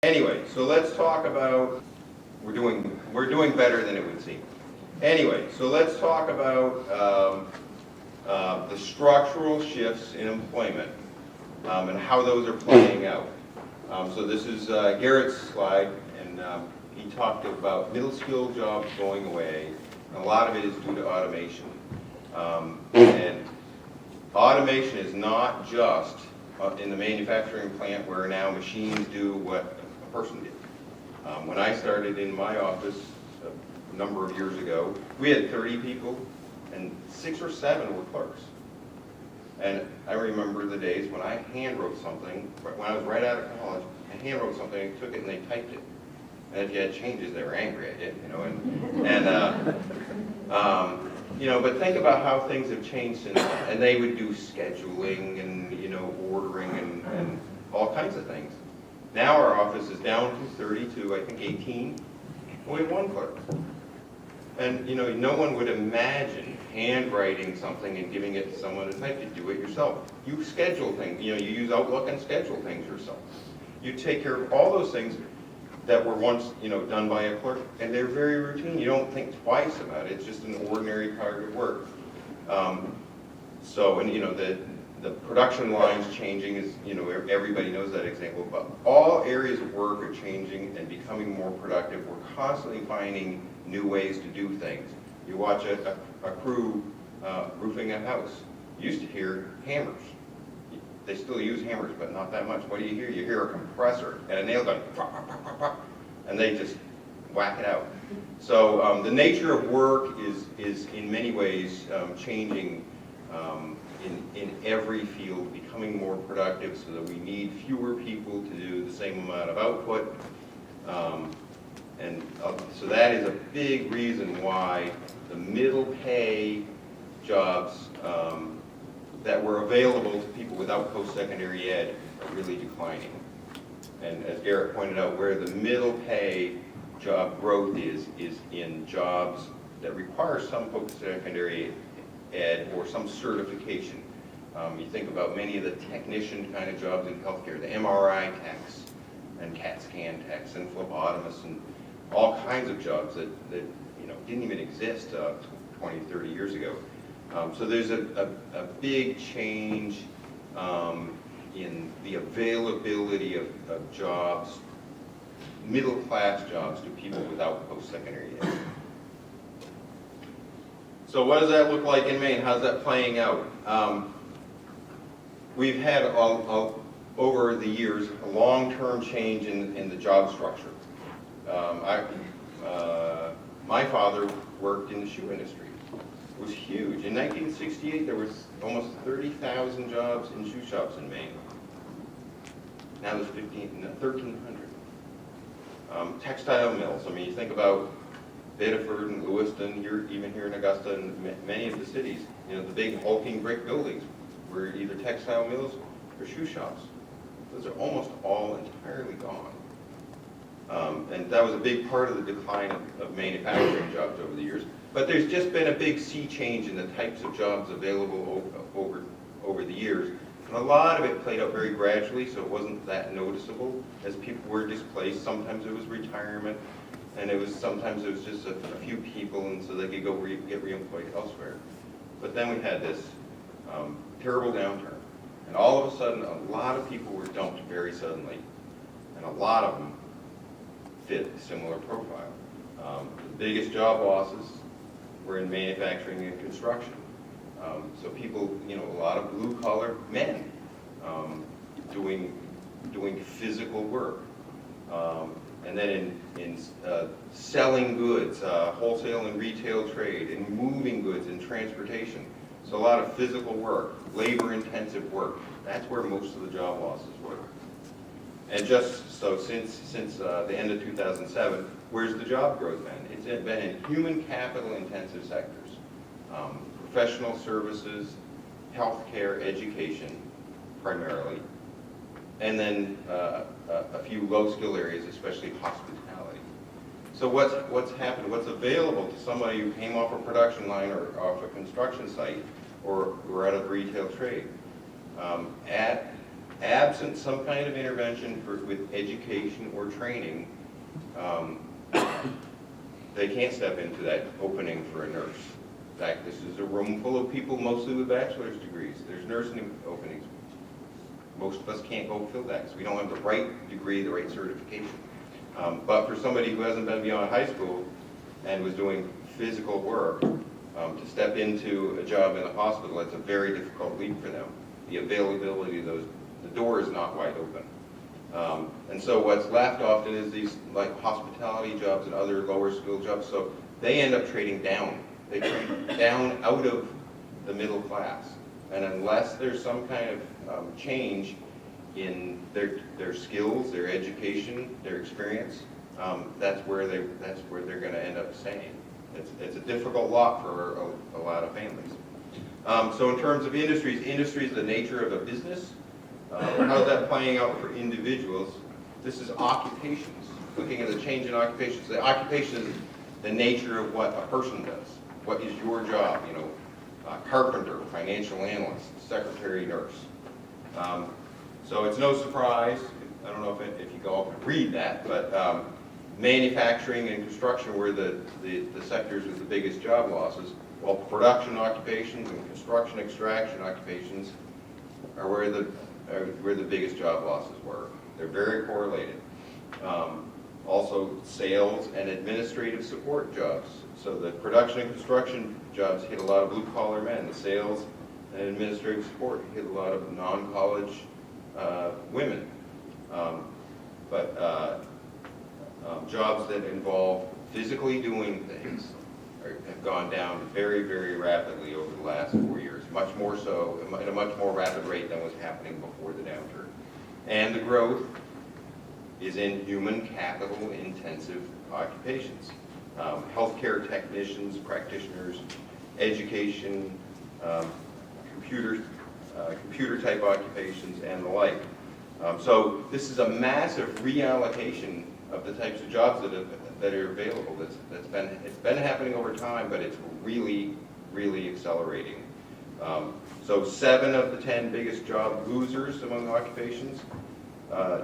Anyway, so let's talk about, we're doing better than it would seem. Anyway, so let's talk about the structural shifts in employment and how those are playing out. So this is Garrett's slide, and he talked about middle skill jobs going away. And a lot of it is due to automation. And automation is not just in the manufacturing plant where now machines do what a person did. When I started in my office a number of years ago, we had 30 people, and 6 or 7 were clerks. And I remember the days when I hand wrote something, when I was right out of college, I hand wrote something, and took it and they typed it. And if you had changes, they were angry at it, but think about how things have changed since then. And they would do scheduling and, ordering and all kinds of things. Now our office is down to 30 to, I think, 18. We have 1 clerk. And, no one would imagine handwriting something and giving it to someone to type it. Do it yourself. You schedule things. You use Outlook and schedule things yourself. You take care of all those things that were once, done by a clerk, and they're very routine. You don't think twice about it. It's just an ordinary part of work. The production lines changing is, everybody knows that example, but all areas of work are changing and becoming more productive. We're constantly finding new ways to do things. You watch a crew roofing a house. You used to hear hammers. They still use hammers, but not that much. What do you hear? You hear a compressor and a nail gun, pop, pop, pop, pop, pop, and they just whack it out. So the nature of work is in many ways changing in every field, becoming more productive so that we need fewer people to do the same amount of output. So that is a big reason why the middle pay jobs that were available to people without post-secondary ed are really declining. And as Garrett pointed out, where the middle pay job growth is in jobs that require some post-secondary ed or some certification. You think about many of the technician kind of jobs in healthcare, the MRI techs and CAT scan techs and phlebotomists and all kinds of jobs that didn't even exist 20, 30 years ago. So there's a big change in the availability of jobs, middle-class jobs, to people without post-secondary ed. So what does that look like in Maine? How's that playing out? We've had, over the years, a long-term change in the job structure. My father worked in the shoe industry. It was huge. In 1968, there was almost 30,000 jobs in shoe shops in Maine. Now there's 1,300. Textile mills. You think about Bedford and Lewiston, even here in Augusta, and many of the cities. The big hulking brick buildings were either textile mills or shoe shops. Those are almost all entirely gone. And that was a big part of the decline of manufacturing jobs over the years. But there's just been a big sea change in the types of jobs available over the years. And a lot of it played out very gradually, so it wasn't that noticeable as people were displaced. Sometimes it was retirement, and sometimes it was just a few people, and so they could go get reemployed elsewhere. But then we had this terrible downturn, and all of a sudden, a lot of people were dumped very suddenly, and a lot of them fit a similar profile. The biggest job losses were in manufacturing and construction. So people, a lot of blue-collar men doing physical work. And then in selling goods, wholesale and retail trade, and moving goods and transportation. So a lot of physical work, labor-intensive work. That's where most of the job losses were. And just so since the end of 2007, where's the job growth been? It's been in human capital-intensive sectors. Professional services, healthcare, education, primarily, and then a few low-skill areas, especially hospitality. So what's happened? What's available to somebody who came off a production line or off a construction site or out of retail trade? At absent some kind of intervention with education or training, they can't step into that opening for a nurse. In fact, this is a room full of people mostly with bachelor's degrees. There's nursing openings. Most of us can't go fill that because we don't have the right degree, the right certification. But for somebody who hasn't been beyond high school and was doing physical work, to step into a job in a hospital, it's a very difficult leap for them. The availability of those, the door is not wide open. And so what's left often is these like hospitality jobs and other lower skill jobs. So they end up trading down. They trade down out of the middle class. And unless there's some kind of change in their skills, their education, their experience, that's where they're going to end up staying. It's a difficult lot for a lot of families. So in terms of industries is the nature of a business. How's that playing out for individuals? This is occupations. Looking at the change in occupations. The occupation is the nature of what a person does. What is your job? You know, carpenter, financial analyst, secretary, nurse. So it's no surprise. I don't know if you go up and read that, but manufacturing and construction were the sectors with the biggest job losses, while production occupations and construction extraction occupations are where the biggest job losses were. They're very correlated. Also, sales and administrative support jobs. So the production and construction jobs hit a lot of blue-collar men. The sales and administrative support hit a lot of non-college women. Jobs that involve physically doing things have gone down very, very rapidly over the last 4 years, much more so, at a much more rapid rate than was happening before the downturn. And the growth is in human capital intensive occupations. Healthcare technicians, practitioners, education, computer type occupations, and the like. So this is a massive reallocation of the types of jobs that are available. It's been happening over time, but it's really, really accelerating. So 7 of the 10 biggest job losers among occupations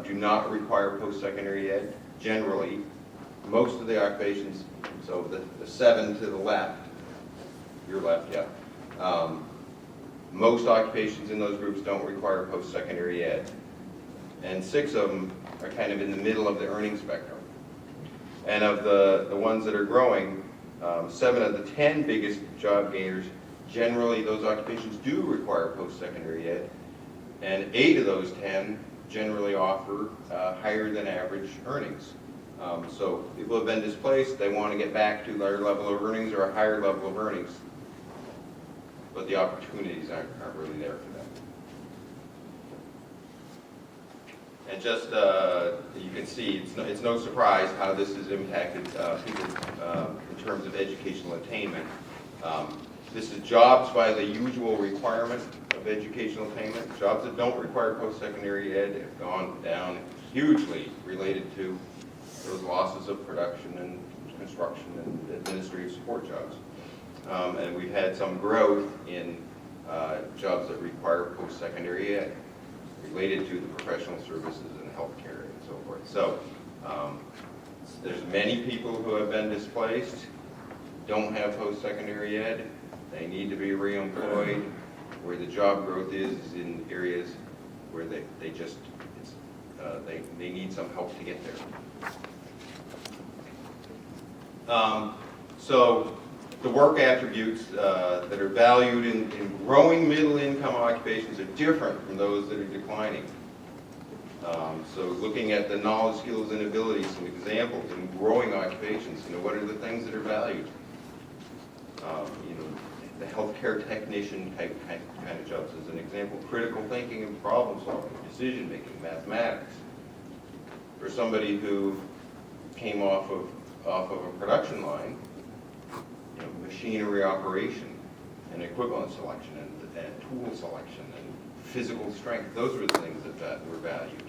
do not require post-secondary ed. Generally, most of the occupations, so the 7 to the left, your left, yeah. Most occupations in those groups don't require post-secondary ed. And 6 of them are kind of in the middle of the earning spectrum. And of the ones that are growing, 7 of the 10 biggest job gainers, generally those occupations do require post-secondary ed. And 8 of those 10 generally offer higher than average earnings. So people have been displaced, they want to get back to their level of earnings or a higher level of earnings, but the opportunities aren't really there for them. And just, you can see, it's no surprise how this has impacted people in terms of educational attainment. This is jobs by the usual requirement of educational attainment. Jobs that don't require post-secondary ed have gone down hugely related to those losses of production and construction and administrative support jobs. And we've had some growth in jobs that require post-secondary ed, related to the professional services and healthcare and so forth. So there's many people who have been displaced, don't have post-secondary ed, they need to be reemployed. Where the job growth is in areas where they need some help to get there. So the work attributes that are valued in growing middle income occupations are different from those that are declining. So looking at the knowledge, skills, and abilities, some examples in growing occupations, what are the things that are valued? The healthcare technician type kind of jobs as an example, critical thinking and problem solving, decision making, mathematics. For somebody who came off of a production line, machinery operation and equivalent selection and tool selection and physical strength, those are the things that were valued.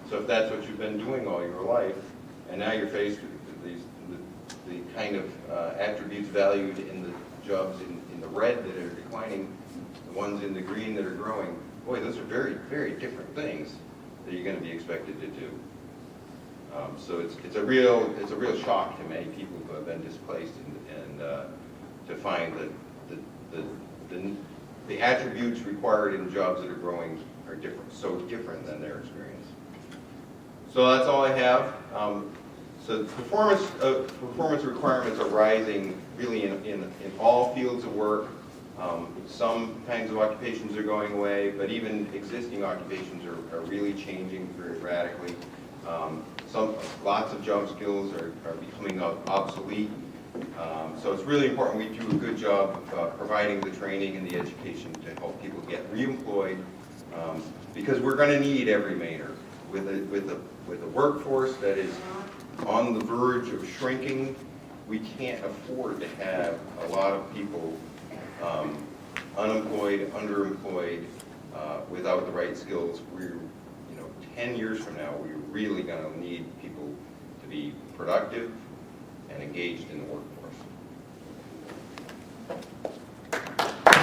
So if that's what you've been doing all your life, and now you're faced with the kind of attributes valued in the jobs in the red that are declining, the ones in the green that are growing, boy, those are very, very different things that you're going to be expected to do. So it's a real shock to many people who have been displaced, and to find that the attributes required in jobs that are growing are different, so different than their experience. So that's all I have. So performance requirements are rising really in all fields of work. Some kinds of occupations are going away, but even existing occupations are really changing very radically. Lots of job skills are becoming obsolete. So it's really important we do a good job of providing the training and the education to help people get reemployed, because we're going to need every Mainer. With a workforce that is on the verge of shrinking, we can't afford to have a lot of people unemployed, underemployed, without the right skills. 10 years from now, we're really going to need people to be productive and engaged in the workforce.